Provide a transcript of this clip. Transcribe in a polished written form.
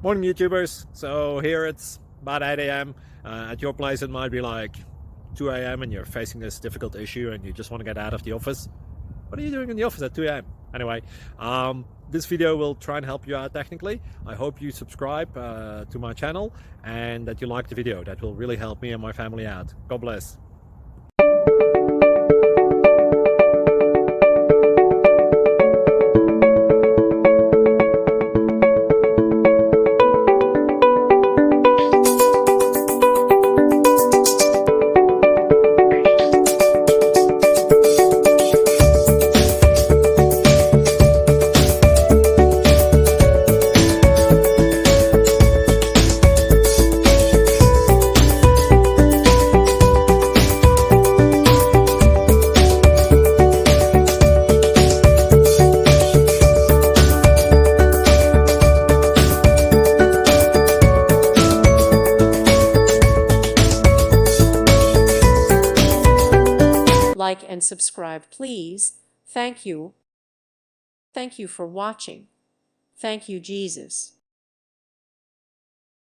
Morning YouTubers. So here it's about 8 a.m. At your place it might be like 2 a.m. and you're facing this difficult issue and you just want to get out of the office. What are you doing in the office at 2 a.m.? Anyway, this video will try and help you out technically. I hope you subscribe to my channel and that you like the video. That will really help me and my family out. God bless. Like and subscribe, please. Thank you. Thank you for watching. Thank you, Jesus.